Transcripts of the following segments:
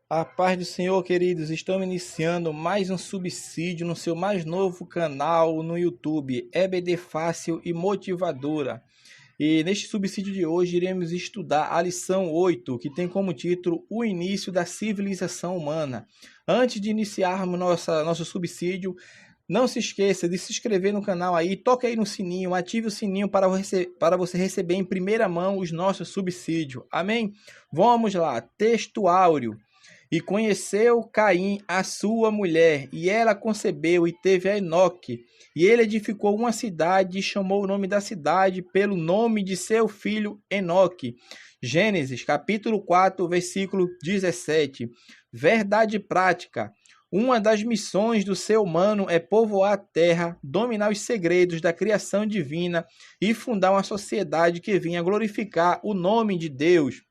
A paz do Senhor, queridos, estamos iniciando mais um subsídio no seu mais novo canal no YouTube, EBD Fácil e Motivadora. E neste subsídio de hoje iremos estudar a lição 8, que tem como título O Início da Civilização Humana. Antes de iniciarmos nosso subsídio, não se esqueça de se inscrever no canal aí, toque aí no sininho, ative o sininho para você receber em primeira mão os nossos subsídios. Amém? Vamos lá, texto áureo. E conheceu Caim a sua mulher, e ela concebeu e teve a Enoque. E ele edificou uma cidade e chamou o nome da cidade pelo nome de seu filho Enoque. Gênesis, capítulo 4, versículo 17. Verdade prática. Uma das missões do ser humano é povoar a terra, dominar os segredos da criação divina e fundar uma sociedade que venha glorificar o nome de Deus.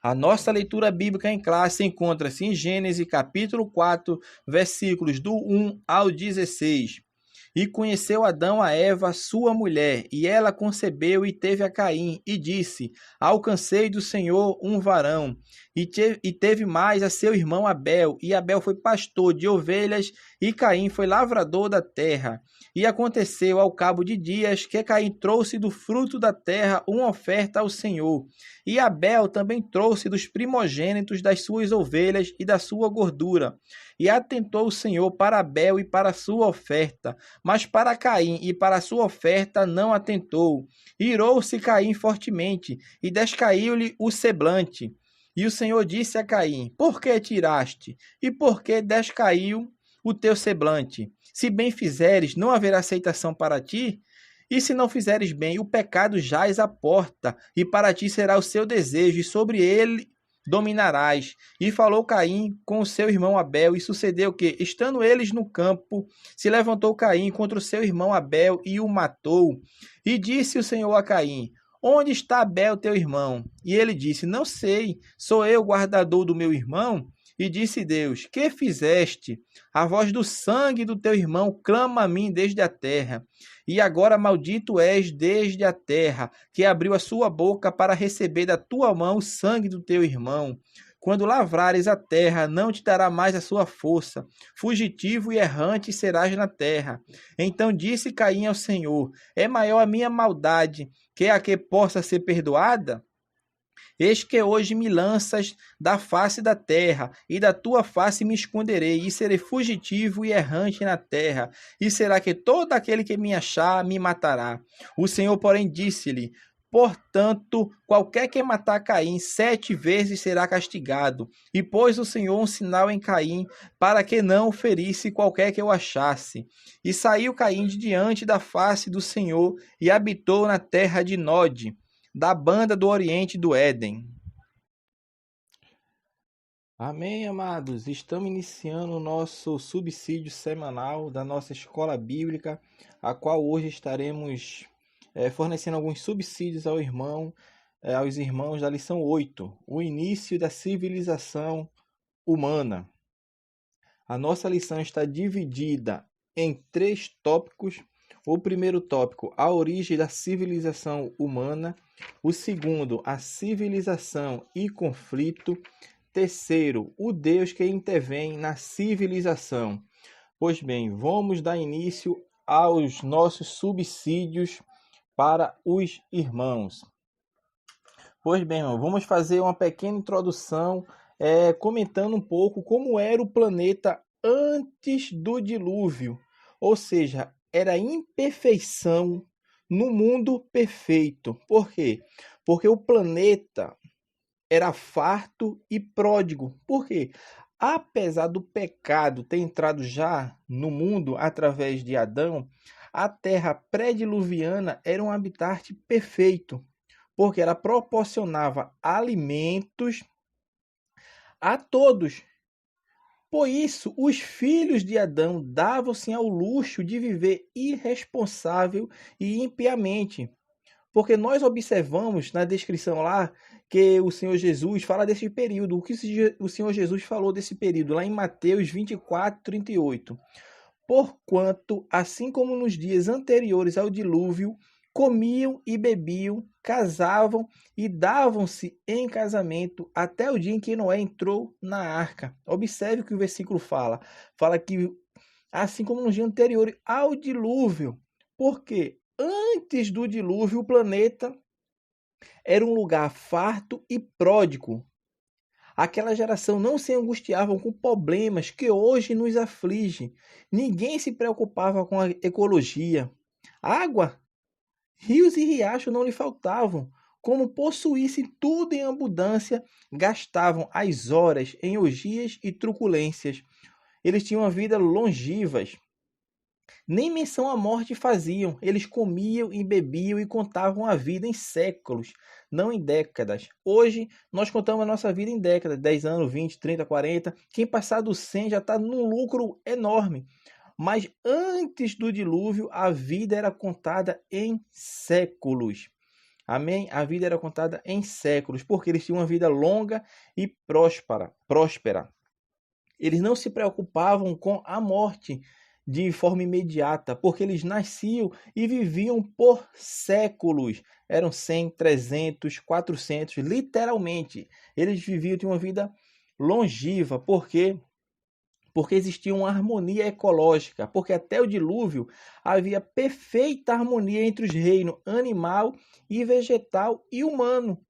A nossa leitura bíblica em classe encontra-se em Gênesis capítulo 4, versículos do 1 ao 16. E conheceu Adão a Eva, sua mulher, e ela concebeu e teve a Caim, e disse, alcancei do Senhor um varão. E teve mais a seu irmão Abel, e Abel foi pastor de ovelhas, e Caim foi lavrador da terra. E aconteceu ao cabo de dias que Caim trouxe do fruto da terra uma oferta ao Senhor. E Abel também trouxe dos primogênitos das suas ovelhas e da sua gordura. E atentou o Senhor para Abel e para a sua oferta, mas para Caim e para a sua oferta não atentou. Irou-se Caim fortemente, e descaiu-lhe o semblante. E o Senhor disse a Caim, por que tiraste? E por que descaiu o teu semblante? Se bem fizeres, não haverá aceitação para ti? E se não fizeres bem, o pecado jaz à porta, e para ti será o seu desejo, e sobre ele dominarás. E falou Caim com o seu irmão Abel, e sucedeu que, estando eles no campo, se levantou Caim contra o seu irmão Abel e o matou. E disse o Senhor a Caim, onde está Abel teu irmão? E ele disse, não sei, sou eu o guardador do meu irmão? E disse Deus, que fizeste? A voz do sangue do teu irmão clama a mim desde a terra. E agora maldito és desde a terra, que abriu a sua boca para receber da tua mão o sangue do teu irmão. Quando lavrares a terra, não te dará mais a sua força. Fugitivo e errante serás na terra. Então disse Caim ao Senhor, é maior a minha maldade que a que possa ser perdoada? Eis que hoje me lanças da face da terra, e da tua face me esconderei, e serei fugitivo e errante na terra. E será que todo aquele que me achar me matará? O Senhor, porém, disse-lhe, portanto, qualquer que matar Caim 7 vezes será castigado. E pôs o Senhor um sinal em Caim, para que não o ferisse qualquer que o achasse. E saiu Caim de diante da face do Senhor, e habitou na terra de Nod, da banda do oriente do Éden. Amém, amados? Estamos iniciando o nosso subsídio semanal da nossa escola bíblica, a qual hoje estaremos fornecendo alguns subsídios aos irmãos da lição 8, o início da civilização humana. A nossa lição está dividida em 3 tópicos. O primeiro tópico, a origem da civilização humana. O segundo, a civilização e conflito. Terceiro, o Deus que intervém na civilização. Pois bem, vamos dar início aos nossos subsídios para os irmãos. Pois bem, irmão, vamos fazer uma pequena introdução, comentando um pouco como era o planeta antes do dilúvio. Ou seja, era imperfeição no mundo perfeito. Por quê? Porque o planeta era farto e pródigo. Por quê? Apesar do pecado ter entrado já no mundo através de Adão, a terra pré-diluviana era um habitat perfeito, porque ela proporcionava alimentos a todos. Por isso, os filhos de Adão davam-se ao luxo de viver irresponsável e impiamente. Porque nós observamos na descrição lá que o Senhor Jesus fala desse período. O que o Senhor Jesus falou desse período? Lá em Mateus 24, 38. Porquanto, assim como nos dias anteriores ao dilúvio, comiam e bebiam, casavam e davam-se em casamento até o dia em que Noé entrou na arca. Observe o que o versículo fala. Fala que, assim como no dia anterior ao dilúvio, porque antes do dilúvio o planeta era um lugar farto e pródigo. Aquela geração não se angustiavam com problemas que hoje nos afligem. Ninguém se preocupava com a ecologia. Água, rios e riachos não lhe faltavam. Como possuíssem tudo em abundância, gastavam as horas em orgias e truculências. Eles tinham uma vida longivas. Nem menção à morte faziam. Eles comiam e bebiam e contavam a vida em séculos, não em décadas. Hoje, nós contamos a nossa vida em décadas, 10 anos, 20, 30, 40. Quem passar do 100 já está num lucro enorme. Mas antes do dilúvio, a vida era contada em séculos. Amém? A vida era contada em séculos, porque eles tinham uma vida longa e próspera. Eles não se preocupavam com a morte de forma imediata, porque eles nasciam e viviam por séculos. Eram 100, 300, 400, literalmente. Eles viviam de uma vida longeva, porque existia uma harmonia ecológica, porque até o dilúvio havia perfeita harmonia entre os reinos animal e vegetal e humano.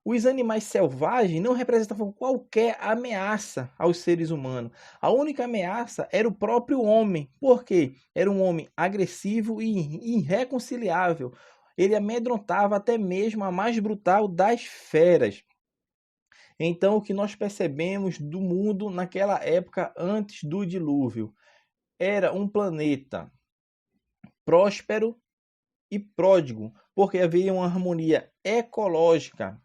Os animais selvagens não representavam qualquer ameaça aos seres humanos. A única ameaça era o próprio homem. Por quê? Era um homem agressivo e irreconciliável. Ele amedrontava até mesmo a mais brutal das feras. Então, o que nós percebemos do mundo naquela época antes do dilúvio era um planeta próspero e pródigo, porque havia uma harmonia ecológica.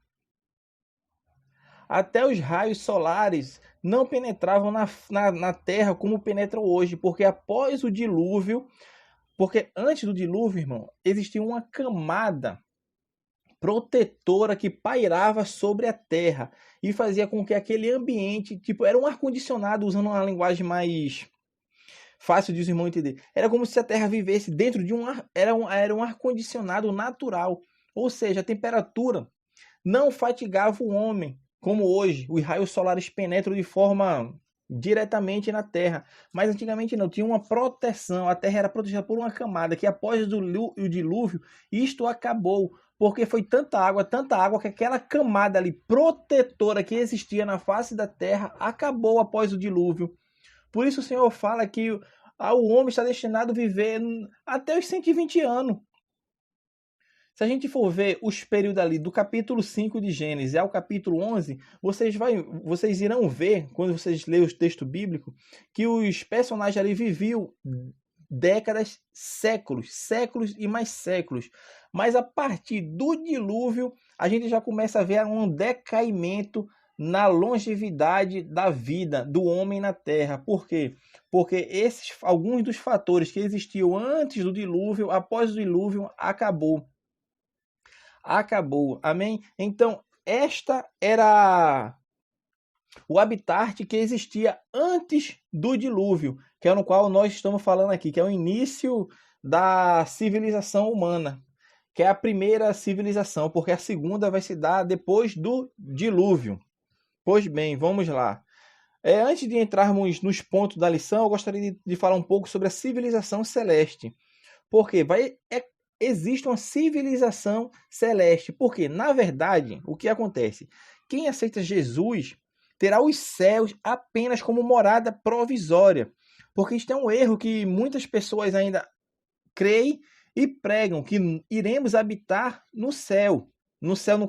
Até os raios solares não penetravam na Terra como penetram hoje, porque após o dilúvio, porque antes do dilúvio, irmão, existia uma camada protetora que pairava sobre a Terra e fazia com que aquele ambiente, tipo, era um ar-condicionado, usando uma linguagem mais fácil de os irmãos entender. Era como se a Terra vivesse dentro de um ar, era um ar-condicionado natural, ou seja, a temperatura não fatigava o homem, como hoje, os raios solares penetram de forma diretamente na Terra. Mas antigamente não, tinha uma proteção. A Terra era protegida por uma camada que após o dilúvio, isto acabou. Porque foi tanta água, que aquela camada ali protetora que existia na face da Terra acabou após o dilúvio. Por isso o Senhor fala que o homem está destinado a viver até os 120 anos. Se a gente for ver os períodos ali do capítulo 5 de Gênesis ao capítulo 11, vocês irão ver, quando vocês lerem o texto bíblico, que os personagens ali viviam décadas, séculos e mais séculos. Mas a partir do dilúvio, a gente já começa a ver um decaimento na longevidade da vida do homem na Terra. Por quê? Porque alguns dos fatores que existiam antes do dilúvio, após o dilúvio, acabou. Amém? Então, esta era o habitat que existia antes do dilúvio, que é no qual nós estamos falando aqui, que é o início da civilização humana, que é a primeira civilização, porque a segunda vai se dar depois do dilúvio. Pois bem, vamos lá. Antes de entrarmos nos pontos da lição, eu gostaria de falar um pouco sobre a civilização celeste, porque existe uma civilização celeste, porque, na verdade, o que acontece? Quem aceita Jesus terá os céus apenas como morada provisória, porque isto é um erro que muitas pessoas ainda creem e pregam, que iremos habitar no céu. Nos céus,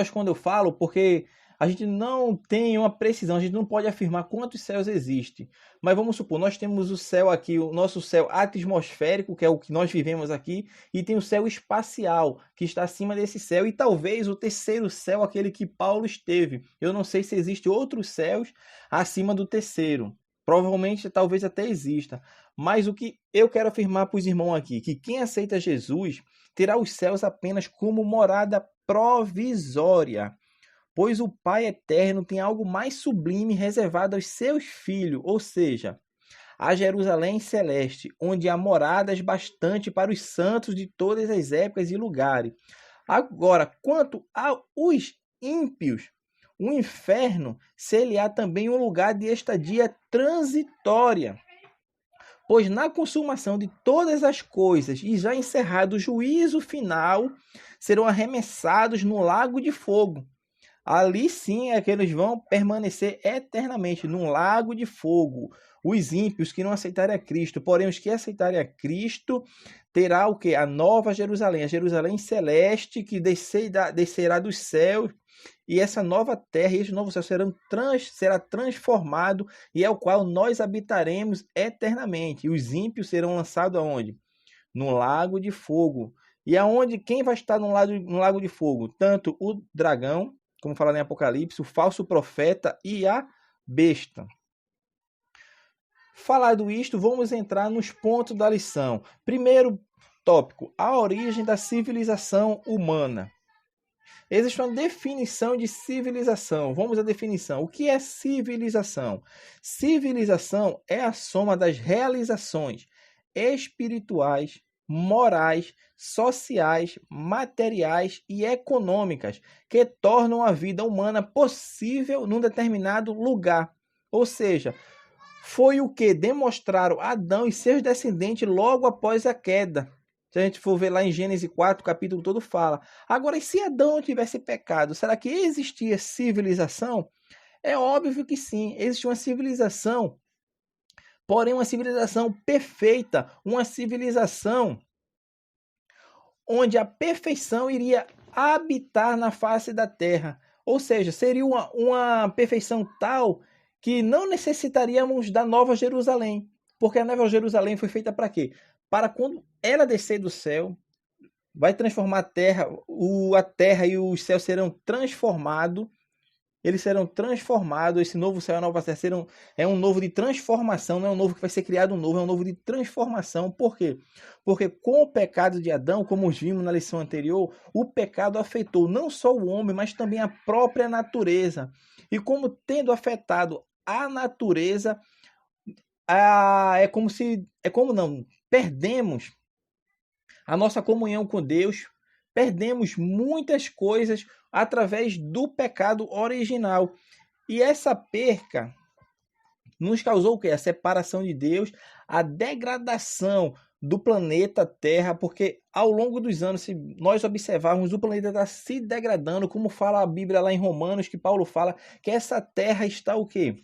quando eu falo, porque a gente não tem uma precisão, a gente não pode afirmar quantos céus existem. Mas vamos supor, nós temos o céu aqui, o nosso céu atmosférico, que é o que nós vivemos aqui, e tem o céu espacial, que está acima desse céu, e talvez o terceiro céu, aquele que Paulo esteve. Eu não sei se existe outros céus acima do terceiro. Provavelmente, talvez até exista. Mas o que eu quero afirmar para os irmãos aqui, que quem aceita Jesus terá os céus apenas como morada provisória. Pois o Pai Eterno tem algo mais sublime reservado aos seus filhos, ou seja, a Jerusalém celeste, onde há moradas bastante para os santos de todas as épocas e lugares. Agora, quanto aos ímpios, o inferno ser-lhe-á também um lugar de estadia transitória, pois na consumação de todas as coisas e já encerrado o juízo final, serão arremessados no lago de fogo. Ali sim é que eles vão permanecer eternamente num lago de fogo. Os ímpios que não aceitarem a Cristo, porém os que aceitarem a Cristo, terá o quê? A nova Jerusalém, a Jerusalém celeste que descerá dos céus, e essa nova terra e esse novo céu será transformado, e é o qual nós habitaremos eternamente. E os ímpios serão lançados aonde? No lago de fogo. E aonde quem vai estar no lago de fogo? Tanto o dragão, como fala em Apocalipse, o falso profeta e a besta. Falado isto, vamos entrar nos pontos da lição. Primeiro tópico, a origem da civilização humana. Existe uma definição de civilização. Vamos à definição. O que é civilização? Civilização é a soma das realizações espirituais, morais, sociais, materiais e econômicas que tornam a vida humana possível num determinado lugar. Ou seja, foi o que demonstraram Adão e seus descendentes logo após a queda. Se a gente for ver lá em Gênesis 4, o capítulo todo fala. Agora, e se Adão não tivesse pecado, será que existia civilização? É óbvio que sim, existe uma civilização, porém uma civilização perfeita, uma civilização onde a perfeição iria habitar na face da terra. Ou seja, seria uma perfeição tal que não necessitaríamos da Nova Jerusalém. Porque a Nova Jerusalém foi feita para quê? Para quando ela descer do céu, vai transformar a terra e os céus serão transformados. Eles serão transformados, esse novo céu e a nova terra é um novo de transformação, não é um novo que vai ser criado um novo, é um novo de transformação. Por quê? Porque com o pecado de Adão, como vimos na lição anterior, o pecado afetou não só o homem, mas também a própria natureza. E como tendo afetado a natureza, perdemos a nossa comunhão com Deus, perdemos muitas coisas através do pecado original. E essa perca nos causou o quê? A separação de Deus, a degradação do planeta Terra, porque ao longo dos anos, se nós observarmos, o planeta está se degradando, como fala a Bíblia lá em Romanos, que Paulo fala que essa terra está o quê?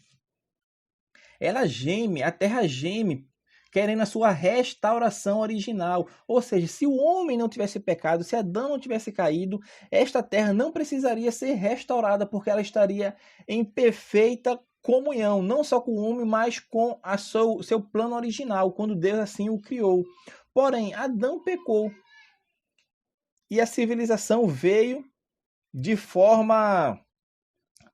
Ela geme, a terra geme, querendo a sua restauração original. Ou seja, se o homem não tivesse pecado, se Adão não tivesse caído, esta terra não precisaria ser restaurada, porque ela estaria em perfeita comunhão, não só com o homem, mas com seu plano original, quando Deus assim o criou. Porém, Adão pecou. E a civilização veio de forma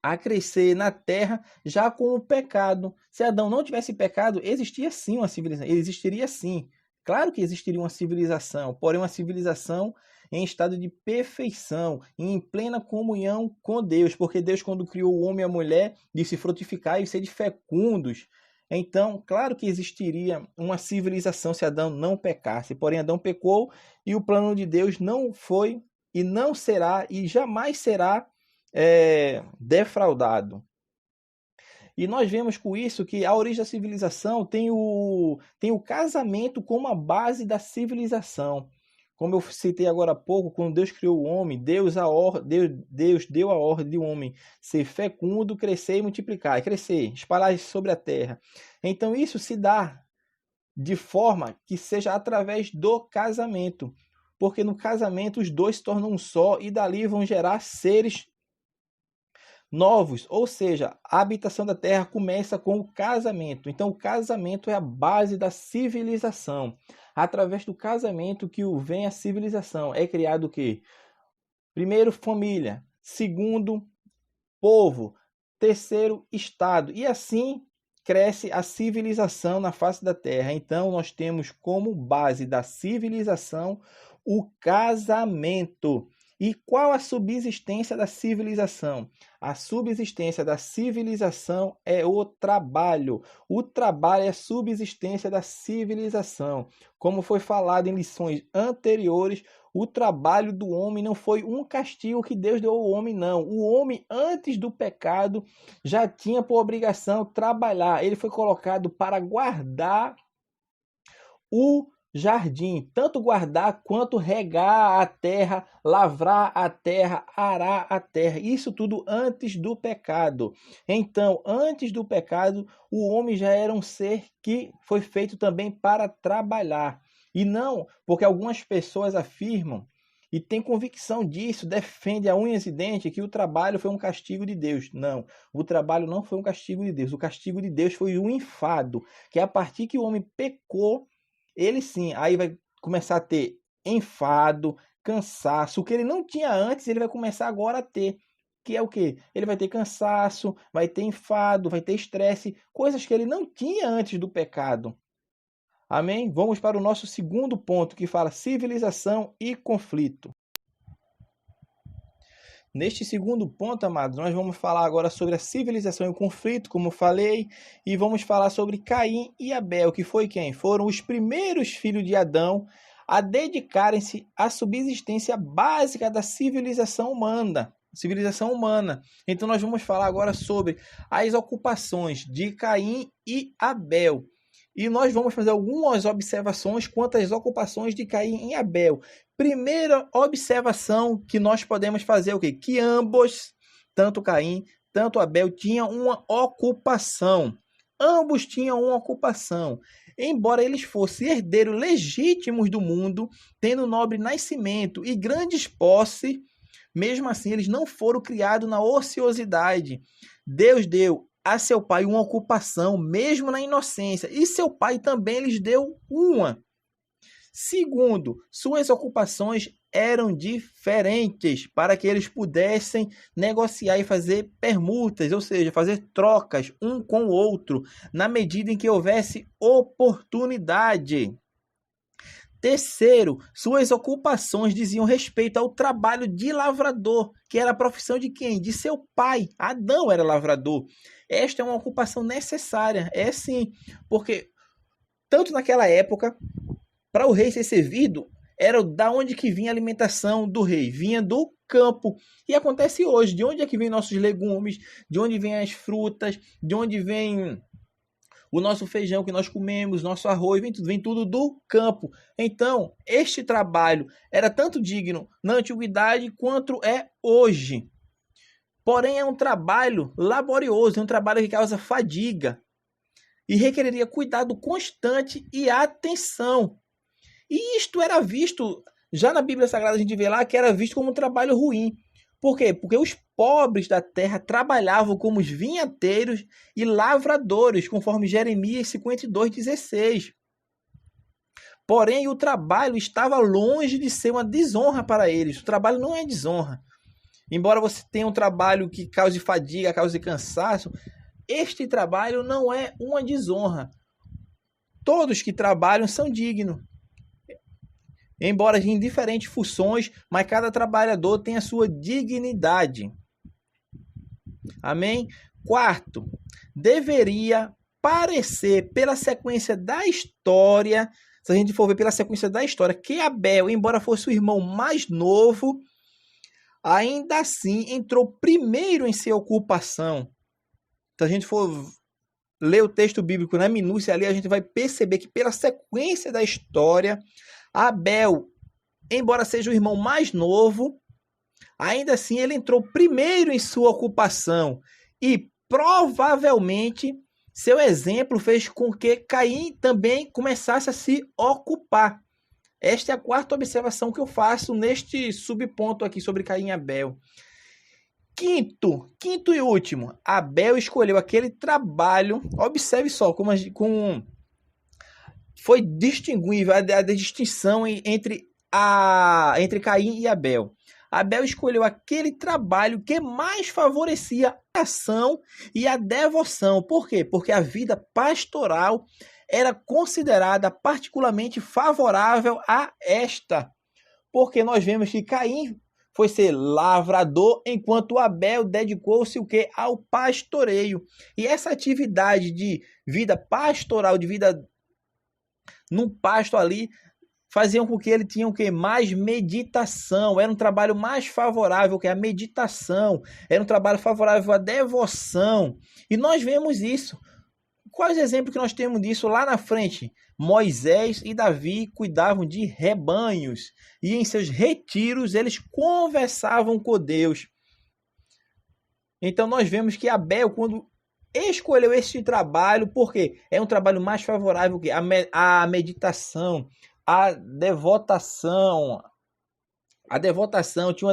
a crescer na terra já com o pecado. Se Adão não tivesse pecado, existia sim uma civilização. Existiria sim. Claro que existiria uma civilização, porém uma civilização em estado de perfeição, em plena comunhão com Deus, porque Deus, quando criou o homem e a mulher, disse frutificar e sede fecundos. Então, claro que existiria uma civilização se Adão não pecasse, porém Adão pecou e o plano de Deus não foi e não será e jamais será defraudado. E nós vemos com isso que a origem da civilização tem o casamento como a base da civilização. Como eu citei agora há pouco, quando Deus criou o homem, Deus deu a ordem de um homem ser fecundo, crescer e multiplicar, crescer, espalhar sobre a terra. Então isso se dá de forma que seja através do casamento, porque no casamento os dois se tornam um só e dali vão gerar seres novos, ou seja, a habitação da terra começa com o casamento. Então, o casamento é a base da civilização. Através do casamento que vem a civilização. É criado o quê? Primeiro, família. Segundo, povo. Terceiro, estado. E assim cresce a civilização na face da terra. Então, nós temos como base da civilização o casamento. E qual a subsistência da civilização? A subsistência da civilização é o trabalho. O trabalho é a subsistência da civilização. Como foi falado em lições anteriores, o trabalho do homem não foi um castigo que Deus deu ao homem, não. O homem, antes do pecado, já tinha por obrigação trabalhar. Ele foi colocado para guardar o jardim, tanto guardar quanto regar a terra, lavrar a terra, arar a terra. Isso tudo antes do pecado. Então, antes do pecado, o homem já era um ser que foi feito também para trabalhar. E não porque algumas pessoas afirmam e têm convicção disso, defendem a unhas e dentes que o trabalho foi um castigo de Deus. Não, o trabalho não foi um castigo de Deus. O castigo de Deus foi um enfado, que a partir que o homem pecou, ele sim, aí vai começar a ter enfado, cansaço, o que ele não tinha antes, ele vai começar agora a ter, que é o quê? Ele vai ter cansaço, vai ter enfado, vai ter estresse, coisas que ele não tinha antes do pecado. Amém? Vamos para o nosso segundo ponto, que fala civilização e conflito. Neste segundo ponto, amados, nós vamos falar agora sobre a civilização e o conflito, como eu falei, e vamos falar sobre Caim e Abel, que foi quem? Foram os primeiros filhos de Adão a dedicarem-se à subsistência básica da civilização humana. Então nós vamos falar agora sobre as ocupações de Caim e Abel. E nós vamos fazer algumas observações quanto às ocupações de Caim e Abel. Primeira observação que nós podemos fazer é o quê? Que ambos, tanto Caim, tanto Abel, tinham uma ocupação. Ambos tinham uma ocupação. Embora eles fossem herdeiros legítimos do mundo, tendo nobre nascimento e grandes posses, mesmo assim eles não foram criados na ociosidade. Deus deu a seu pai uma ocupação, mesmo na inocência, e seu pai também lhes deu uma. Segundo, suas ocupações eram diferentes para que eles pudessem negociar e fazer permutas, ou seja, fazer trocas um com o outro, na medida em que houvesse oportunidade. Terceiro, suas ocupações diziam respeito ao trabalho de lavrador, que era a profissão de quem? De seu pai. Adão era lavrador. Esta é uma ocupação necessária, é sim, porque tanto naquela época, para o rei ser servido, era da onde que vinha a alimentação do rei, vinha do campo. E acontece hoje, de onde é que vem nossos legumes, de onde vem as frutas, de onde vem o nosso feijão que nós comemos, nosso arroz, vem tudo do campo. Então, este trabalho era tanto digno na antiguidade quanto é hoje. Porém, é um trabalho laborioso, é um trabalho que causa fadiga e requereria cuidado constante e atenção. E isto era visto, já na Bíblia Sagrada a gente vê lá que era visto como um trabalho ruim. Por quê? Porque os pobres da terra trabalhavam como os vinhateiros e lavradores, conforme Jeremias 52:16. Porém, o trabalho estava longe de ser uma desonra para eles. O trabalho não é desonra. Embora você tenha um trabalho que cause fadiga, cause cansaço, este trabalho não é uma desonra. Todos que trabalham são dignos. Embora em diferentes funções, mas cada trabalhador tem a sua dignidade. Amém? Quarto, deveria parecer pela sequência da história, se a gente for ver pela sequência da história, que Abel, embora fosse o irmão mais novo, ainda assim entrou primeiro em sua ocupação. Se a gente for ler o texto bíblico na minúcia ali, a gente vai perceber que pela sequência da história, Abel, embora seja o irmão mais novo, ainda assim ele entrou primeiro em sua ocupação e provavelmente seu exemplo fez com que Caim também começasse a se ocupar. Esta é a quarta observação que eu faço neste subponto aqui sobre Caim e Abel. Quinto e último, Abel escolheu aquele trabalho, observe só como foi distinguível a distinção entre Caim e Abel. Abel escolheu aquele trabalho que mais favorecia a ação e a devoção. Por quê? Porque a vida pastoral era considerada particularmente favorável a esta. Porque nós vemos que Caim foi ser lavrador, enquanto Abel dedicou-se o quê? Ao pastoreio. E essa atividade de vida pastoral, de vida num pasto ali, faziam com que ele tinha o quê? Mais meditação. Era um trabalho mais favorável que a meditação. Era um trabalho favorável à devoção. E nós vemos isso. Quais exemplos que nós temos disso lá na frente? Moisés e Davi cuidavam de rebanhos e em seus retiros eles conversavam com Deus. Então nós vemos que Abel, quando escolheu este trabalho, porque é um trabalho mais favorável que a meditação, a devotação. A devotação tinha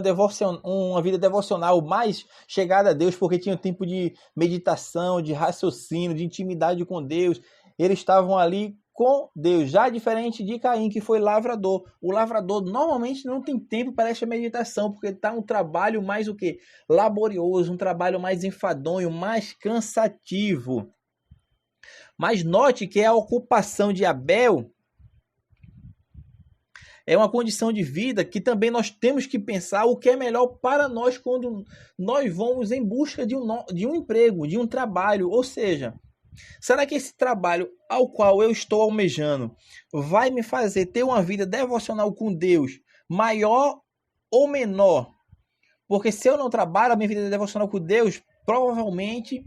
uma vida devocional mais chegada a Deus, porque tinha um tempo de meditação, de raciocínio, de intimidade com Deus. Eles estavam ali com Deus, já diferente de Caim, que foi lavrador. O lavrador normalmente não tem tempo para essa meditação, porque está um trabalho mais o quê? Laborioso, um trabalho mais enfadonho, mais cansativo. Mas note que a ocupação de Abel é uma condição de vida que também nós temos que pensar o que é melhor para nós quando nós vamos em busca de um emprego, de um trabalho. Ou seja, será que esse trabalho ao qual eu estou almejando vai me fazer ter uma vida devocional com Deus maior ou menor? Porque se eu não trabalho a minha vida devocional com Deus, provavelmente,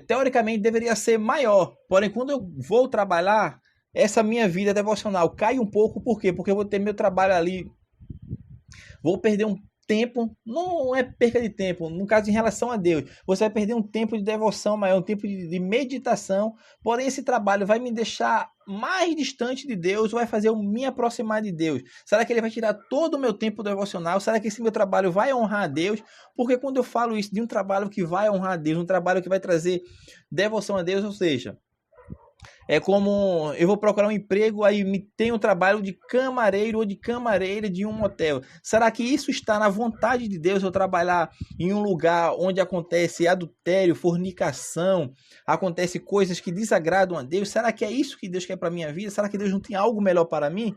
teoricamente, deveria ser maior. Porém, quando eu vou trabalhar, essa minha vida devocional cai um pouco. Por quê? Porque eu vou ter meu trabalho ali, vou perder um tempo, não é perca de tempo, no caso em relação a Deus, você vai perder um tempo de devoção maior, um tempo de meditação, porém esse trabalho vai me deixar mais distante de Deus, vai fazer eu me aproximar de Deus. Será que ele vai tirar todo o meu tempo devocional? Será que esse meu trabalho vai honrar a Deus? Porque quando eu falo isso de um trabalho que vai honrar a Deus, um trabalho que vai trazer devoção a Deus, ou seja, é como eu vou procurar um emprego, aí me tem um trabalho de camareiro ou de camareira de um hotel. Será que isso está na vontade de Deus, eu trabalhar em um lugar onde acontece adultério, fornicação, acontece coisas que desagradam a Deus? Será que é isso que Deus quer para a minha vida? Será que Deus não tem algo melhor para mim?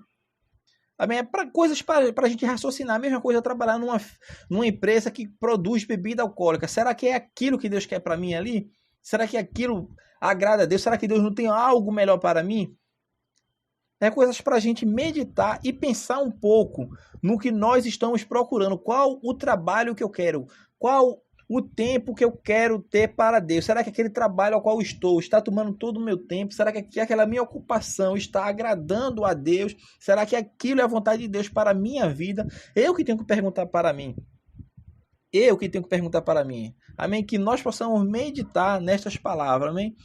Também é para coisas para a gente raciocinar. A mesma coisa trabalhar numa empresa que produz bebida alcoólica. Será que é aquilo que Deus quer para mim ali? Será que aquilo agrada a Deus? Será que Deus não tem algo melhor para mim? É coisas para a gente meditar e pensar um pouco no que nós estamos procurando. Qual o trabalho que eu quero? Qual o tempo que eu quero ter para Deus? Será que aquele trabalho ao qual estou está tomando todo o meu tempo? Será que aquela minha ocupação está agradando a Deus? Será que aquilo é a vontade de Deus para a minha vida? Eu que tenho que perguntar para mim. Amém? Que nós possamos meditar nestas palavras, amém?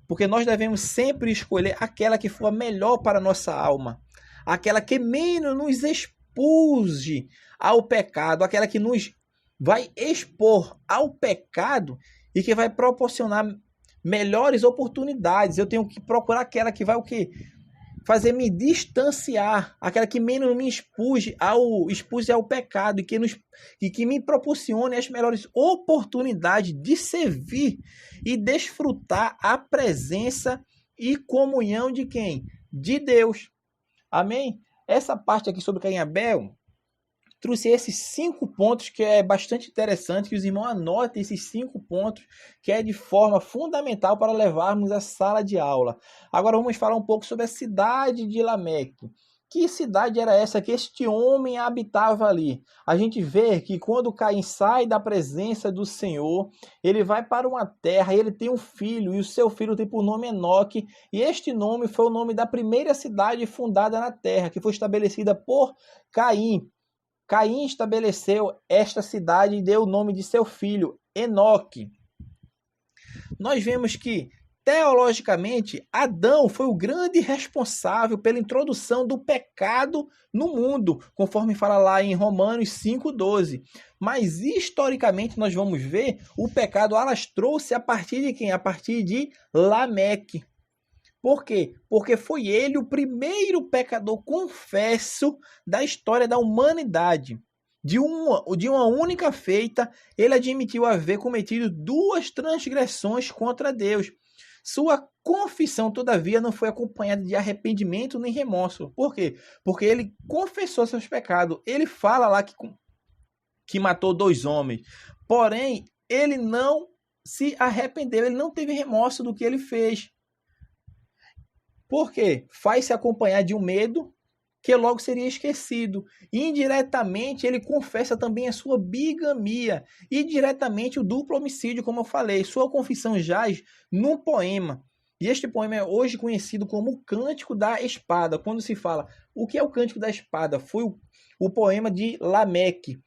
Porque nós devemos sempre escolher aquela que for a melhor para a nossa alma. Aquela que menos nos expulse ao pecado. Aquela que nos vai expor ao pecado e que vai proporcionar melhores oportunidades. Eu tenho que procurar aquela que vai o quê? Fazer me distanciar, aquela que menos me expulse ao pecado e que me proporcione as melhores oportunidades de servir e desfrutar a presença e comunhão de quem? De Deus. Amém? Essa parte aqui sobre Caim e Abel trouxe esses 5 pontos que é bastante interessante, que os irmãos anotem esses 5 pontos, que é de forma fundamental para levarmos à sala de aula. Agora vamos falar um pouco sobre a cidade de Lameque. Que cidade era essa que este homem habitava ali? A gente vê que quando Caim sai da presença do Senhor, ele vai para uma terra e ele tem um filho, e o seu filho tem por nome Enoque, e este nome foi o nome da primeira cidade fundada na terra, que foi estabelecida por Caim. Caim estabeleceu esta cidade e deu o nome de seu filho, Enoque. Nós vemos que, teologicamente, Adão foi o grande responsável pela introdução do pecado no mundo, conforme fala lá em Romanos 5,12. Mas, historicamente, nós vamos ver o pecado alastrou-se a partir de quem? A partir de Lameque. Por quê? Porque foi ele o primeiro pecador confesso da história da humanidade. De uma única feita, ele admitiu haver cometido 2 transgressões contra Deus. Sua confissão, todavia, não foi acompanhada de arrependimento nem remorso. Por quê? Porque ele confessou seus pecados. Ele fala lá que matou 2 homens. Porém, ele não se arrependeu, ele não teve remorso do que ele fez. Por quê? Faz-se acompanhar de um medo que logo seria esquecido. Indiretamente, ele confessa também a sua bigamia. E diretamente o duplo homicídio, como eu falei. Sua confissão jaz num poema. E este poema é hoje conhecido como o Cântico da Espada. Quando se fala o que é o Cântico da Espada, foi o poema de Lameque,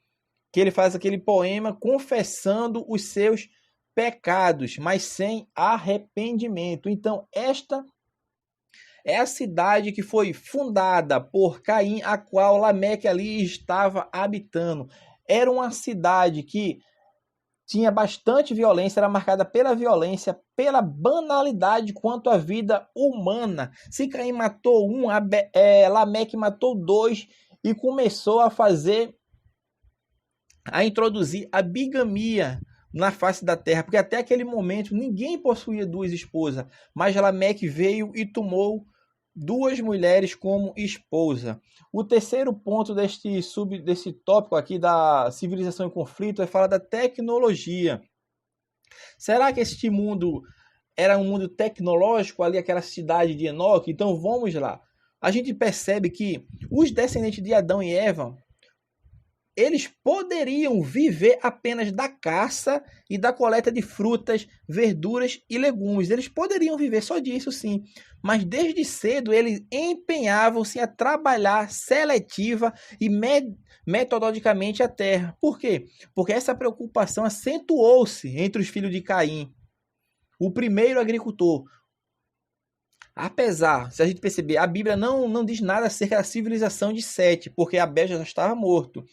que ele faz aquele poema confessando os seus pecados, mas sem arrependimento. Então, esta é a cidade que foi fundada por Caim, a qual Lameque ali estava habitando. Era uma cidade que tinha bastante violência, era marcada pela violência, pela banalidade quanto à vida humana. Se Caim matou um, Lameque matou 2 e começou a introduzir a bigamia na face da terra, porque até aquele momento ninguém possuía 2 esposas, mas Lameque veio e tomou 2 mulheres como esposa. O terceiro ponto desse tópico aqui da civilização em conflito é falar da tecnologia. Será que este mundo era um mundo tecnológico, ali aquela cidade de Enoque? Então vamos lá. A gente percebe que os descendentes de Adão e Eva, eles poderiam viver apenas da caça e da coleta de frutas, verduras e legumes. Eles poderiam viver só disso, sim. Mas desde cedo eles empenhavam-se a trabalhar seletiva e metodologicamente a terra. Por quê? Porque essa preocupação acentuou-se entre os filhos de Caim, o primeiro agricultor. Apesar, se a gente perceber, a Bíblia não diz nada acerca da civilização de Sete, porque Abel já estava morto.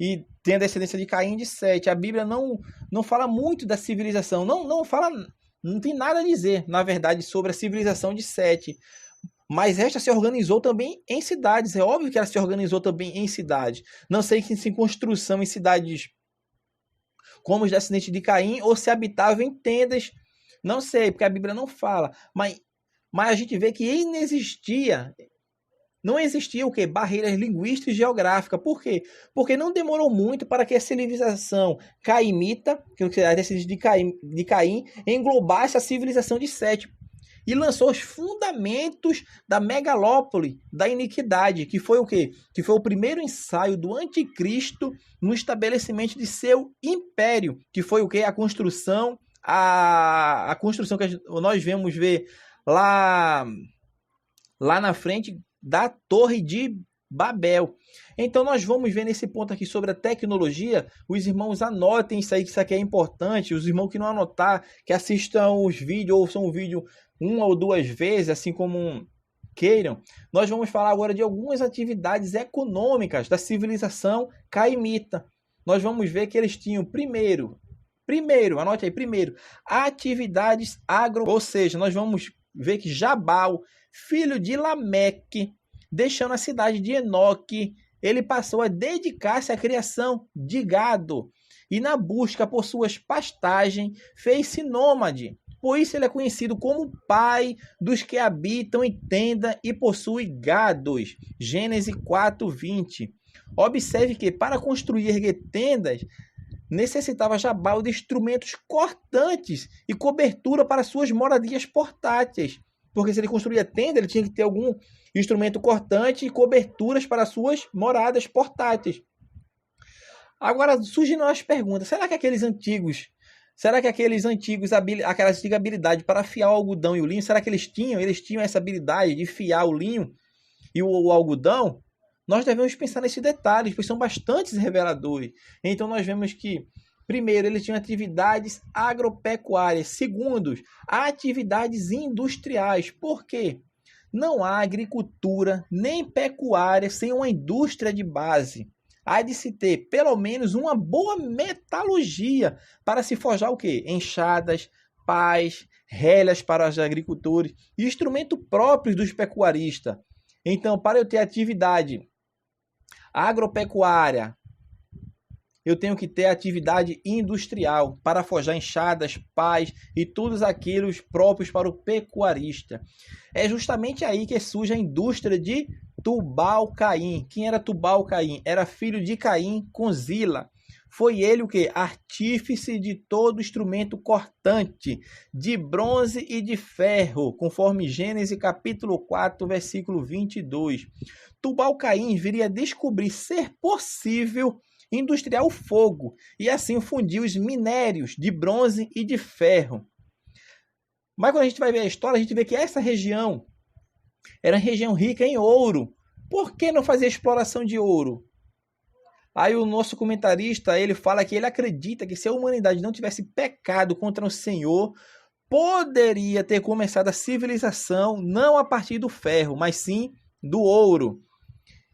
E tem a descendência de Caim de Sete. A Bíblia não fala muito da civilização. Não tem nada a dizer, na verdade, sobre a civilização de Sete. Mas esta se organizou também em cidades. É óbvio que ela se organizou também em cidades. Não sei se em construção em cidades como os descendentes de Caim ou se habitavam em tendas. Não sei, porque a Bíblia não fala. Mas a gente vê que não existia o quê? Barreiras linguísticas e geográficas. Por quê? Porque não demorou muito para que a civilização caimita, que é a descendência de Caim, englobasse a civilização de Sete. E lançou os fundamentos da megalópole, da iniquidade, que foi o quê? Que foi o primeiro ensaio do anticristo no estabelecimento de seu império, que foi o quê? A construção que nós vemos ver lá na frente da Torre de Babel. Então nós vamos ver nesse ponto aqui sobre a tecnologia. Os irmãos anotem isso aí, que isso aqui é importante. Os irmãos que não anotar, que assistam os vídeos, ouçam o vídeo 1 ou 2 vezes, assim como queiram. Nós vamos falar agora de algumas atividades econômicas da civilização caimita. Nós vamos ver que eles tinham primeiro, anote aí, atividades ou seja, nós vamos ver que Jabal, filho de Lameque, deixando a cidade de Enoque, ele passou a dedicar-se à criação de gado e na busca por suas pastagens fez-se nômade. Por isso ele é conhecido como pai dos que habitam em tenda e possuem gados. Gênesis 4:20. Observe que para construir tendas necessitava Jabal de instrumentos cortantes e cobertura para suas moradias portáteis. Porque se ele construía tenda, ele tinha que ter algum instrumento cortante e coberturas para suas moradas portáteis. Agora surgem as perguntas: será que aquela antiga habilidade para afiar o algodão e o linho, será que eles tinham essa habilidade de afiar o linho e o algodão? Nós devemos pensar nesses detalhes, pois são bastante reveladores. Então nós vemos que, primeiro, eles tinham atividades agropecuárias. Segundo, atividades industriais. Por quê? Não há agricultura nem pecuária sem uma indústria de base. Há de se ter, pelo menos, uma boa metalurgia para se forjar o quê? Enxadas, pás, relhas para os agricultores e instrumentos próprios dos pecuaristas. Então, para eu ter atividade agropecuária eu tenho que ter atividade industrial para forjar enxadas, pás e todos aqueles próprios para o pecuarista. É justamente aí que surge a indústria de Tubal-Caim. Quem era Tubal-Caim? Era filho de Caim com Zila. Foi ele o que? Artífice de todo instrumento cortante, de bronze e de ferro, conforme Gênesis capítulo 4, versículo 22. Tubal-Caim viria a descobrir ser possível industriar o fogo e assim fundir os minérios de bronze e de ferro. Mas quando a gente vai ver a história, a gente vê que essa região era uma região rica em ouro. Por que não fazer exploração de ouro? Aí o nosso comentarista, ele fala que ele acredita que se a humanidade não tivesse pecado contra o Senhor, poderia ter começado a civilização não a partir do ferro, mas sim do ouro.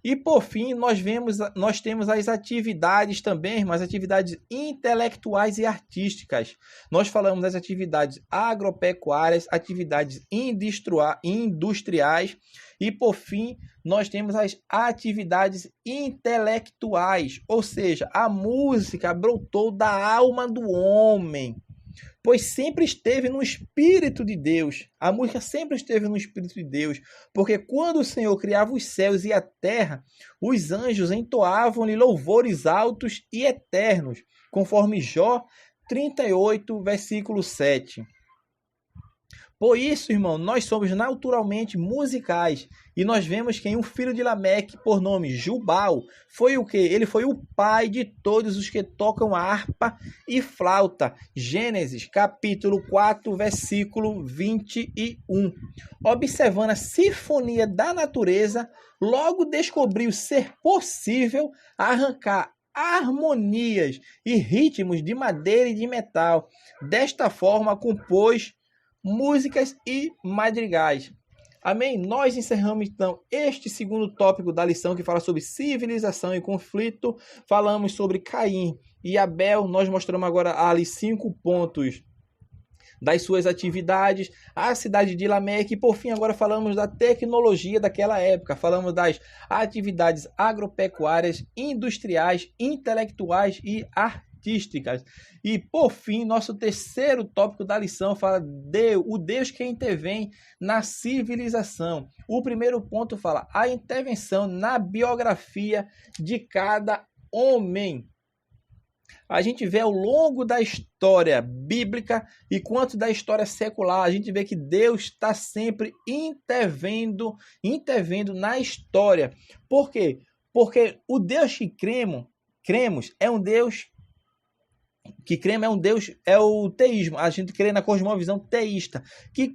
E por fim, nós temos as atividades também, mas atividades intelectuais e artísticas. Nós falamos das atividades agropecuárias, atividades industriais e por fim, nós temos as atividades intelectuais, ou seja, a música brotou da alma do homem, pois sempre esteve no Espírito de Deus. A música sempre esteve no Espírito de Deus, porque quando o Senhor criava os céus e a terra, os anjos entoavam-lhe louvores altos e eternos, conforme Jó 38, versículo 7. Por isso, irmão, nós somos naturalmente musicais. E nós vemos que um filho de Lameque, por nome Jubal, foi o quê? Ele foi o pai de todos os que tocam harpa e flauta. Gênesis, capítulo 4, versículo 21. Observando a sinfonia da natureza, logo descobriu ser possível arrancar harmonias e ritmos de madeira e de metal. Desta forma, compôs músicas e madrigais. Amém? Nós encerramos então este segundo tópico da lição que fala sobre civilização e conflito. Falamos sobre Caim e Abel. Nós mostramos agora ali 5 pontos das suas atividades, a cidade de Lameque e por fim agora falamos da tecnologia daquela época, falamos das atividades agropecuárias, industriais, intelectuais e artísticas. E por fim, nosso terceiro tópico da lição fala o Deus que intervém na civilização. O primeiro ponto fala a intervenção na biografia de cada homem. A gente vê ao longo da história bíblica e quanto da história secular, a gente vê que Deus está sempre intervindo na história. Por quê? Porque o Deus que cremos é um Deus é o teísmo. A gente crê na cosmovisão teísta.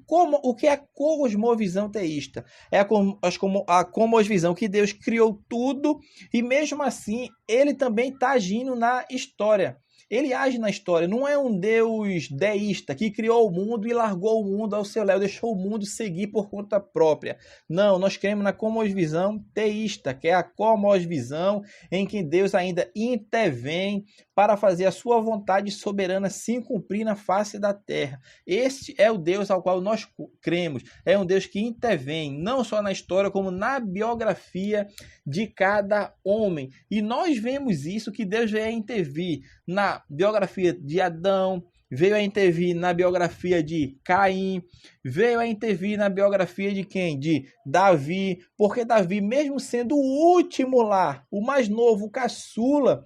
O que é a cosmovisão teísta? É a cosmovisão que Deus criou tudo e mesmo assim ele também está agindo na história. Ele age na história, não é um Deus deísta que criou o mundo e largou o mundo ao seu léu, deixou o mundo seguir por conta própria. Não, nós cremos na cosmovisão teísta, que é a cosmovisão em que Deus ainda intervém para fazer a sua vontade soberana se cumprir na face da terra. Este é o Deus ao qual nós cremos, é um Deus que intervém, não só na história, como na biografia de cada homem. E nós vemos isso, que Deus veio a intervir na biografia de Adão, veio a intervir na biografia de Caim, veio a intervir na biografia de quem? De Davi, porque Davi, mesmo sendo o último lá, o mais novo, o caçula,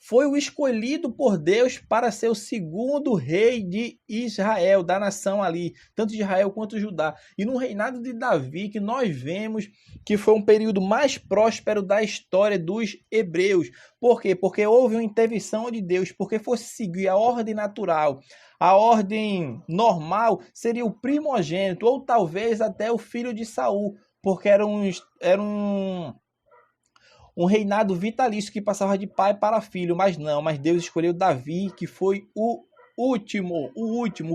foi o escolhido por Deus para ser o segundo rei de Israel, da nação ali, tanto de Israel quanto de Judá. E no reinado de Davi, que nós vemos que foi um período mais próspero da história dos hebreus. Por quê? Porque houve uma intervenção de Deus, porque fosse seguir a ordem natural. A ordem normal seria o primogênito, ou talvez até o filho de Saul, porque era um reinado vitalício que passava de pai para filho, mas Deus escolheu Davi, que foi o último,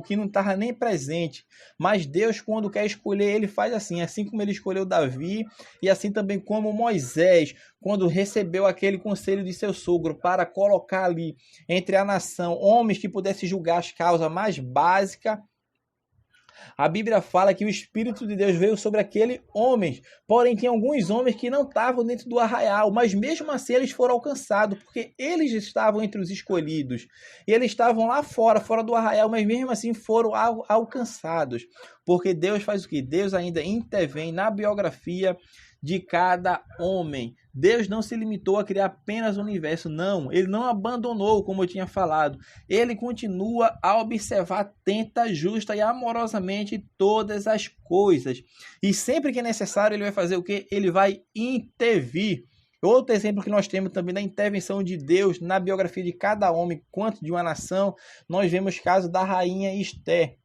que não estava nem presente. Mas Deus, quando quer escolher, ele faz assim como ele escolheu Davi, e assim também como Moisés, quando recebeu aquele conselho de seu sogro para colocar ali entre a nação homens que pudessem julgar as causas mais básicas. A Bíblia fala que o Espírito de Deus veio sobre aquele homem, porém tinha alguns homens que não estavam dentro do arraial, mas mesmo assim eles foram alcançados, porque eles estavam entre os escolhidos, e eles estavam lá fora, fora do arraial, mas mesmo assim foram alcançados, porque Deus faz o quê? Deus ainda intervém na biografia de cada homem. Deus não se limitou a criar apenas o universo, não. Ele não abandonou, como eu tinha falado. Ele continua a observar atenta, justa e amorosamente todas as coisas. E sempre que é necessário, ele vai fazer o quê? Ele vai intervir. Outro exemplo que nós temos também da intervenção de Deus na biografia de cada homem quanto de uma nação, nós vemos o caso da rainha Esther.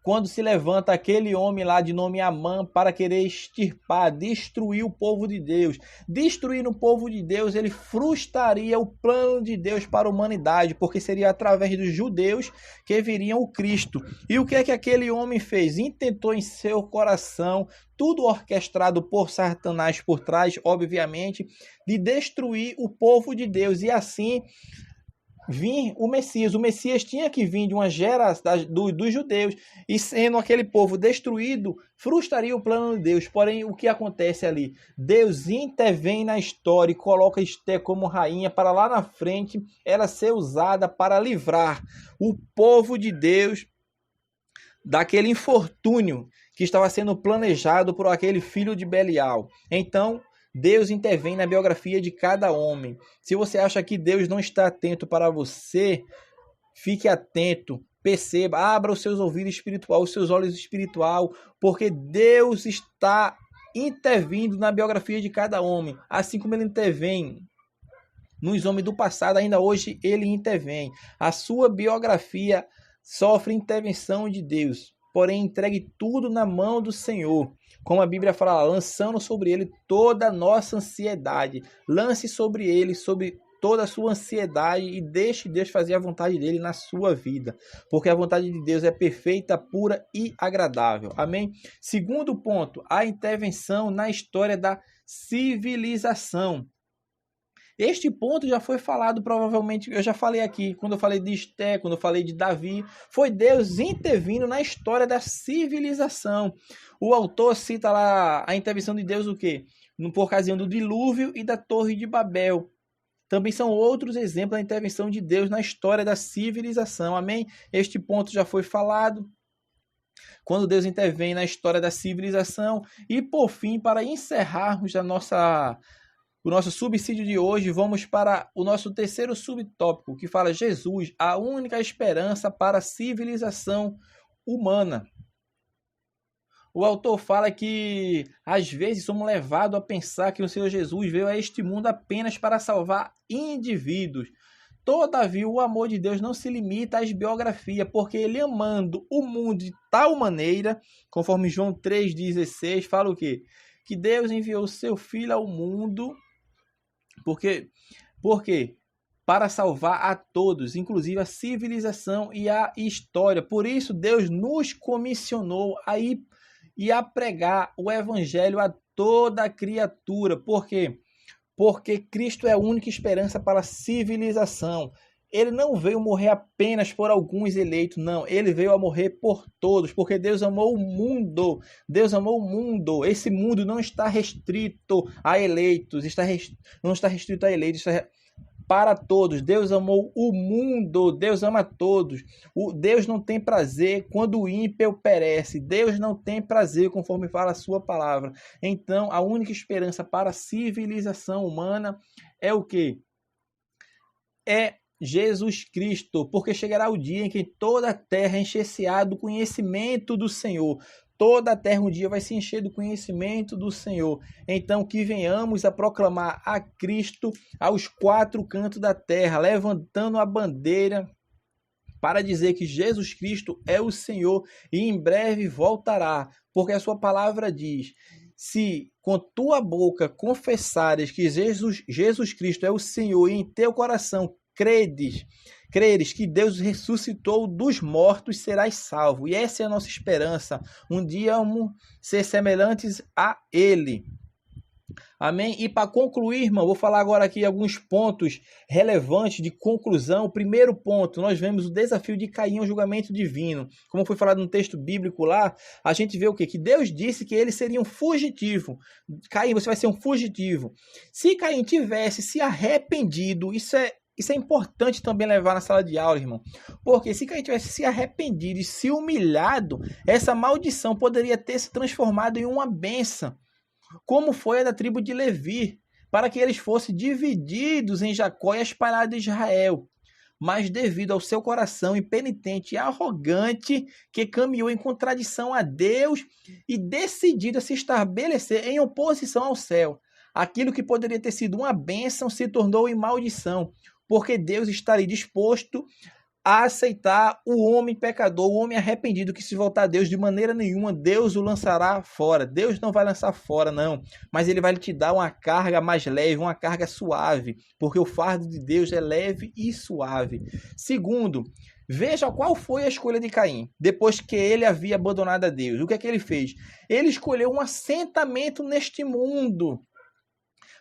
Quando se levanta aquele homem lá de nome Amã para querer extirpar, destruir o povo de Deus. Destruir o povo de Deus, ele frustraria o plano de Deus para a humanidade, porque seria através dos judeus que viriam o Cristo. E o que é que aquele homem fez? Intentou em seu coração, tudo orquestrado por Satanás por trás, obviamente, de destruir o povo de Deus. E assim vir o Messias. O Messias tinha que vir de uma geração dos judeus, e sendo aquele povo destruído, frustraria o plano de Deus. Porém, o que acontece ali? Deus intervém na história e coloca Esther como rainha para lá na frente ela ser usada para livrar o povo de Deus daquele infortúnio que estava sendo planejado por aquele filho de Belial. Então, Deus intervém na biografia de cada homem. Se você acha que Deus não está atento para você, fique atento, perceba, abra os seus ouvidos espirituais, os seus olhos espirituais, porque Deus está intervindo na biografia de cada homem, assim como ele intervém nos homens do passado, ainda hoje ele intervém. A sua biografia sofre intervenção de Deus, porém entregue tudo na mão do Senhor. Como a Bíblia fala, lançando sobre ele toda a nossa ansiedade. Lance sobre ele, sobre toda a sua ansiedade, e deixe Deus fazer a vontade dele na sua vida. Porque a vontade de Deus é perfeita, pura e agradável. Amém? Segundo ponto, a intervenção na história da civilização. Este ponto já foi falado, provavelmente, eu já falei aqui, quando eu falei de Esther, quando eu falei de Davi, foi Deus intervindo na história da civilização. O autor cita lá a intervenção de Deus o quê? Por ocasião do dilúvio e da Torre de Babel. Também são outros exemplos da intervenção de Deus na história da civilização. Amém? Este ponto já foi falado. Quando Deus intervém na história da civilização. E por fim, para encerrarmos o nosso subsídio de hoje, vamos para o nosso terceiro subtópico, que fala Jesus, a única esperança para a civilização humana. O autor fala que, às vezes, somos levados a pensar que o Senhor Jesus veio a este mundo apenas para salvar indivíduos. Todavia, o amor de Deus não se limita às biografias, porque ele amando o mundo de tal maneira, conforme João 3,16, fala o quê? Que Deus enviou seu Filho ao mundo. Por quê? Para salvar a todos, inclusive a civilização e a história. Por isso, Deus nos comissionou a ir e a pregar o evangelho a toda a criatura. Por quê? Porque Cristo é a única esperança para a civilização. Ele não veio morrer apenas por alguns eleitos, não. Ele veio a morrer por todos, porque Deus amou o mundo. Deus amou o mundo. Esse mundo não está restrito a eleitos, não está restrito a eleitos, está para todos. Deus amou o mundo. Deus ama todos. Deus não tem prazer quando o ímpio perece. Deus não tem prazer, conforme fala a sua palavra. Então, a única esperança para a civilização humana é o quê? É Jesus Cristo, porque chegará o dia em que toda a terra encher-se-á do conhecimento do Senhor. Toda a terra um dia vai se encher do conhecimento do Senhor. Então que venhamos a proclamar a Cristo aos quatro cantos da terra, levantando a bandeira para dizer que Jesus Cristo é o Senhor e em breve voltará, porque a sua palavra diz: se com tua boca confessares que Jesus Cristo é o Senhor e em teu coração creres que Deus ressuscitou dos mortos, serás salvo. E essa é a nossa esperança. Um dia vamos ser semelhantes a Ele. Amém? E para concluir, irmão, vou falar agora aqui alguns pontos relevantes de conclusão. Primeiro ponto, nós vemos o desafio de Caim ao julgamento divino. Como foi falado no texto bíblico lá, a gente vê o quê? Que Deus disse que ele seria um fugitivo. Caim, você vai ser um fugitivo. Se Caim tivesse se arrependido, isso é importante também levar na sala de aula, irmão. Porque se Caim tivesse se arrependido e se humilhado, essa maldição poderia ter se transformado em uma bênção, como foi a da tribo de Levi, para que eles fossem divididos em Jacó e espalhados em Israel. Mas devido ao seu coração impenitente e arrogante, que caminhou em contradição a Deus e decidido a se estabelecer em oposição ao céu, aquilo que poderia ter sido uma bênção se tornou em maldição, porque Deus estaria disposto a aceitar o homem pecador, o homem arrependido que se voltar a Deus de maneira nenhuma, Deus o lançará fora. Deus não vai lançar fora, não, mas ele vai te dar uma carga mais leve, uma carga suave, porque o fardo de Deus é leve e suave. Segundo, veja qual foi a escolha de Caim, depois que ele havia abandonado a Deus. O que é que ele fez? Ele escolheu um assentamento neste mundo,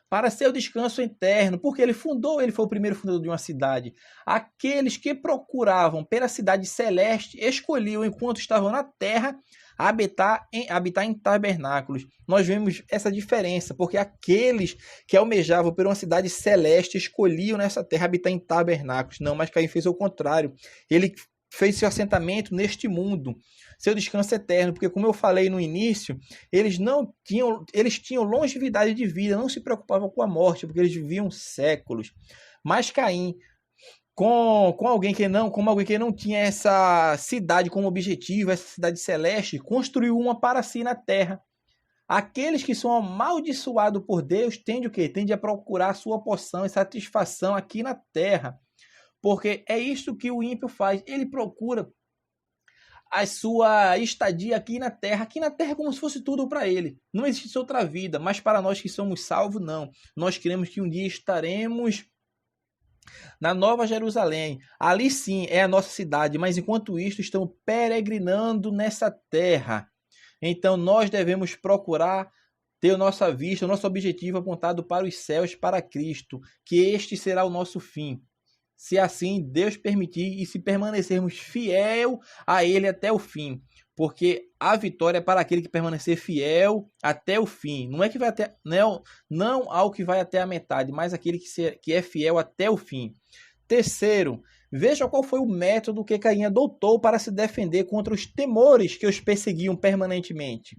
para seu descanso eterno, porque ele foi o primeiro fundador de uma cidade. Aqueles que procuravam pela cidade celeste escolhiam, enquanto estavam na terra, habitar em tabernáculos. Nós vemos essa diferença, porque aqueles que almejavam por uma cidade celeste escolhiam nessa terra habitar em tabernáculos. Não, mas Caim fez o contrário. Ele fez seu assentamento neste mundo, seu descanso eterno, porque como eu falei no início, eles tinham longevidade de vida, não se preocupavam com a morte, porque eles viviam séculos. Mas Caim, como alguém que não tinha essa cidade como objetivo, essa cidade celeste, construiu uma para si na terra. Aqueles que são amaldiçoados por Deus tendem o quê? Tendem a procurar a sua porção e satisfação aqui na terra. Porque é isso que o ímpio faz. Ele procura a sua estadia aqui na terra é como se fosse tudo para ele. Não existe outra vida, mas para nós que somos salvos, não. Nós queremos que um dia estaremos na Nova Jerusalém. Ali sim é a nossa cidade, mas enquanto isso estamos peregrinando nessa terra. Então nós devemos procurar ter a nossa vista, o nosso objetivo apontado para os céus, para Cristo, que este será o nosso fim. Se assim Deus permitir e se permanecermos fiel a Ele até o fim. Porque a vitória é para aquele que permanecer fiel até o fim. Não é que vai até, não ao que vai até a metade, mas aquele que é fiel até o fim. Terceiro, veja qual foi o método que Caim adotou para se defender contra os temores que os perseguiam permanentemente.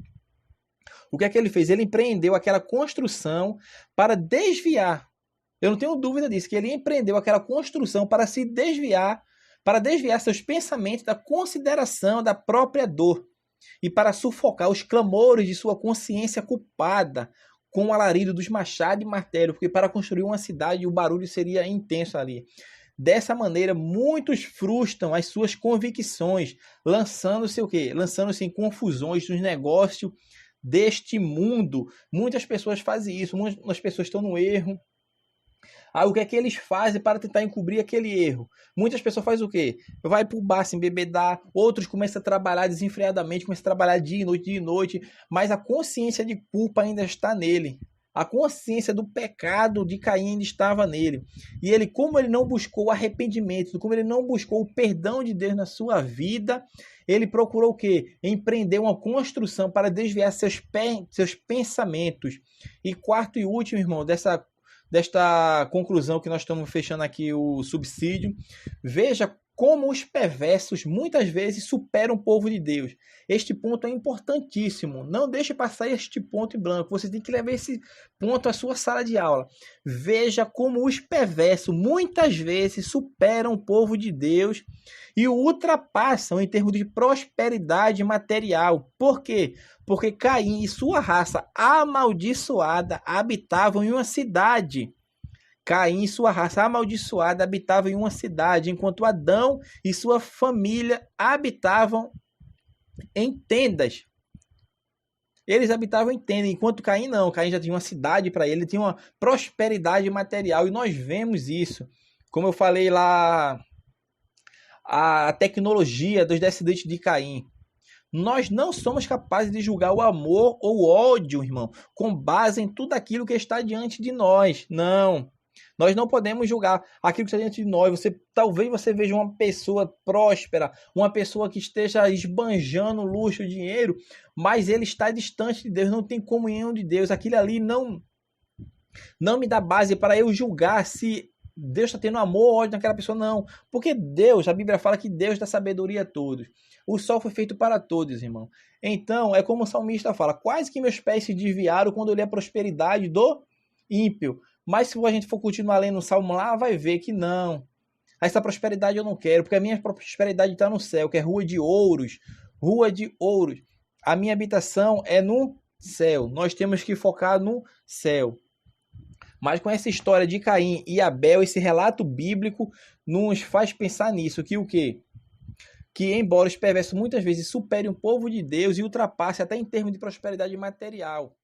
O que é que ele fez? Ele empreendeu aquela construção para desviar. Eu não tenho dúvida disso, que ele empreendeu aquela construção para se desviar, para desviar seus pensamentos da consideração da própria dor e para sufocar os clamores de sua consciência culpada com o alarido dos machados e martelo, porque para construir uma cidade o barulho seria intenso ali. Dessa maneira, muitos frustram as suas convicções, lançando-se o quê? Lançando-se em confusões nos negócios deste mundo. Muitas pessoas fazem isso, muitas pessoas estão no erro. O que é que eles fazem para tentar encobrir aquele erro? Muitas pessoas fazem o quê? Vai para o bar se embebedar, outros começam a trabalhar desenfreadamente, começam a trabalhar dia e noite, mas a consciência de culpa ainda está nele. A consciência do pecado de Caim ainda estava nele. E ele, como ele não buscou o arrependimento, como ele não buscou o perdão de Deus na sua vida, ele procurou o quê? Empreender uma construção para desviar seus pensamentos. E quarto e último, irmão, desta conclusão que nós estamos fechando aqui o subsídio, veja como os perversos muitas vezes superam o povo de Deus. Este ponto é importantíssimo. Não deixe passar este ponto em branco. Você tem que levar esse ponto à sua sala de aula. Veja como os perversos muitas vezes superam o povo de Deus e o ultrapassam em termos de prosperidade material. Por quê? Porque Caim e sua raça amaldiçoada habitavam em uma cidade. Caim e sua raça amaldiçoada habitavam em uma cidade, enquanto Adão e sua família habitavam em tendas. Eles habitavam em tendas, enquanto Caim não. Caim já tinha uma cidade para ele, tinha uma prosperidade material, e nós vemos isso. Como eu falei lá, a tecnologia dos descendentes de Caim. Nós não somos capazes de julgar o amor ou o ódio, irmão, com base em tudo aquilo que está diante de nós. Não. Nós não podemos julgar aquilo que está diante de nós. Talvez você veja uma pessoa próspera, uma pessoa que esteja esbanjando luxo, dinheiro, mas ele está distante de Deus, não tem comunhão de Deus. Aquilo ali não me dá base para eu julgar se Deus está tendo amor ou ódio naquela pessoa, não. Porque Deus, a Bíblia fala que Deus dá sabedoria a todos. O sol foi feito para todos, irmão. Então, é como o salmista fala, quase que meus pés se desviaram quando eu li a prosperidade do ímpio. Mas se a gente for continuar lendo o salmo lá, vai ver que não. Essa prosperidade eu não quero, porque a minha prosperidade está no céu, que é rua de ouros. Rua de ouros. A minha habitação é no céu. Nós temos que focar no céu. Mas com essa história de Caim e Abel, esse relato bíblico nos faz pensar nisso, que o quê? Que embora os perversos muitas vezes superem o povo de Deus e ultrapassem até em termos de prosperidade material.